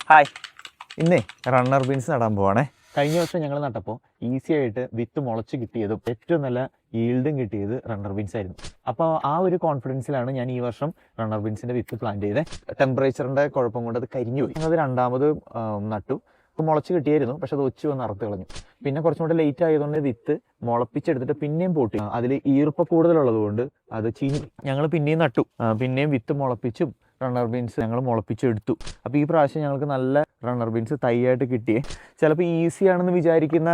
Hi, ഇന്നേ runner beans നടാൻ പോവാണേ. കഴിഞ്ഞ വർഷം ഞങ്ങൾ നട്ടപ്പോൾ ഈസി ആയിട്ട് വിത്ത് മുളച്ച് കിട്ടിയതും ഏറ്റവും നല്ല ഈൽഡും കിട്ടിയത് റണ്ണർ ബീൻസ് ആയിരുന്നു. അപ്പോൾ ആ ഒരു കോൺഫിഡൻസിലാണ് ഞാൻ ഈ വർഷം റണ്ണർ ബീൻസിൻ്റെ വിത്ത് പ്ലാന്റ് ചെയ്തത്. ടെമ്പറേച്ചറിൻ്റെ കുഴപ്പം കൊണ്ട് അത് കരിഞ്ഞു പോയി. അത് രണ്ടാമത് നട്ടു. ഇപ്പോൾ മുളച്ച് കിട്ടിയായിരുന്നു, പക്ഷെ അത് ഒച്ചു വന്ന് അറുത്ത് കളഞ്ഞു. പിന്നെ കുറച്ചും കൂടെ ലേറ്റ് ആയതുകൊണ്ട് വിത്ത് മുളപ്പിച്ചെടുത്തിട്ട് പിന്നെയും പൊട്ടി. അതിൽ ഈർപ്പ കൂടുതലുള്ളത് കൊണ്ട് അത് ചീഞ്ഞു. ഞങ്ങൾ പിന്നെയും നട്ടു, പിന്നെയും വിത്ത് മുളപ്പിച്ചും റണ്ണർ ബീൻസ് ഞങ്ങൾ മുളപ്പിച്ചെടുത്തു. അപ്പോൾ ഈ പ്രാവശ്യം ഞങ്ങൾക്ക് നല്ല റണ്ണർ ബീൻസ് തൈയായിട്ട് കിട്ടിയേ. ചിലപ്പോൾ ഈസിയാണെന്ന് വിചാരിക്കുന്ന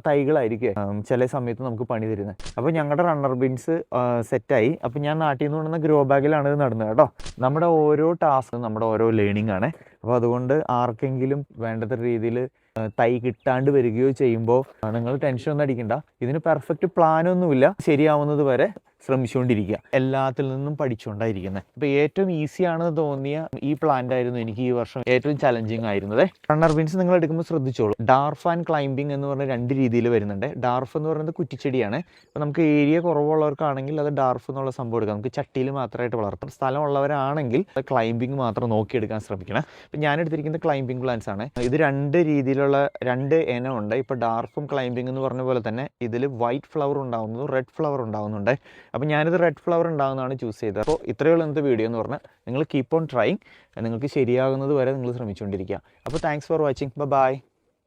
തൈകളായിരിക്കും ചില സമയത്ത് നമുക്ക് പണി തരുന്നത്. അപ്പോൾ ഞങ്ങളുടെ റണ്ണർ ബീൻസ് സെറ്റായി. അപ്പോൾ ഞാൻ നാട്ടിൽ നിന്ന് കൊണ്ടുവന്ന ഗ്രോ ബാഗിലാണ് ഇത് നടുന്നത് കേട്ടോ. നമ്മുടെ ഓരോ ടാസ്കും നമ്മുടെ ഓരോ ലേണിംഗ് ആണ്. അപ്പോൾ അതുകൊണ്ട് ആർക്കെങ്കിലും വേണ്ടത്ര രീതിയിൽ തൈ കിട്ടാണ്ട് വരികയോ ചെയ്യുമ്പോൾ നിങ്ങൾ ടെൻഷൻ ഒന്നും അടിക്കണ്ട. ഇതിന് പെർഫെക്റ്റ് പ്ലാനൊന്നുമില്ല. ശരിയാവുന്നത് വരെ ശ്രമിച്ചുകൊണ്ടിരിക്കുക, എല്ലാത്തിൽ നിന്നും പഠിച്ചുകൊണ്ടായിരിക്കുന്നത്. ഇപ്പോൾ ഏറ്റവും ഈസിയാണെന്ന് തോന്നിയ ഈ പ്ലാന്റ് ആയിരുന്നു എനിക്ക് ഈ വർഷം ഏറ്റവും ചലഞ്ചിങ് ആയിരുന്നത്. റണ്ണർ ബീൻസ് നിങ്ങൾ എടുക്കുമ്പോൾ ശ്രദ്ധിച്ചോളൂ. ഡാർഫ് ആൻഡ് ക്ലൈംബിംഗ് എന്ന് പറഞ്ഞ രണ്ട് രീതിയിൽ വരുന്നുണ്ട്. ഡാർഫ് എന്ന് പറയുന്നത് കുറ്റിച്ചെടിയാണ്. അപ്പോൾ നമുക്ക് ഏരിയ കുറവുള്ളവർക്കാണെങ്കിൽ അത് ഡാർഫ് എന്നുള്ള സംഭവം എടുക്കാം. നമുക്ക് ചട്ടിയിൽ മാത്രമായിട്ട് വളർത്തും. സ്ഥലമുള്ളവരാണെങ്കിൽ അത് ക്ലൈംബിംഗ് മാത്രം നോക്കിയെടുക്കാൻ ശ്രമിക്കണം. അപ്പോൾ ഞാൻ എടുത്തിരിക്കുന്നത് ക്ലൈംബിംഗ് പ്ലാന്റ്സ് ആണ്. ഇത് രണ്ട് രീതിയിലുള്ള രണ്ട് ഇനമുണ്ട്. ഇപ്പോൾ ഡാർഫും ക്ലൈംബിംഗ് എന്ന് പറഞ്ഞ പോലെ തന്നെ ഇതിൽ വൈറ്റ് ഫ്ലവർ ഉണ്ടാകുന്നതും റെഡ് ഫ്ലവർ ഉണ്ടാകുന്നുണ്ട്. അപ്പോൾ ഞാനിത് റെഡ് ഫ്ലവർ ഉണ്ടാകുന്നതാണ് ചൂസ് ചെയ്തത്. അപ്പോൾ ഇത്രയുള്ള ഇന്നത്തെ വീഡിയോ എന്ന് പറഞ്ഞാൽ നിങ്ങൾ കീപ്പ് ഓൺ ട്രൈങ്. നിങ്ങൾക്ക് ശരിയാകുന്നത് വരെ നിങ്ങൾ ശ്രമിച്ചുകൊണ്ടിരിക്കുക. അപ്പോൾ താങ്ക്സ് ഫോർ വാച്ചിങ്. ബൈ.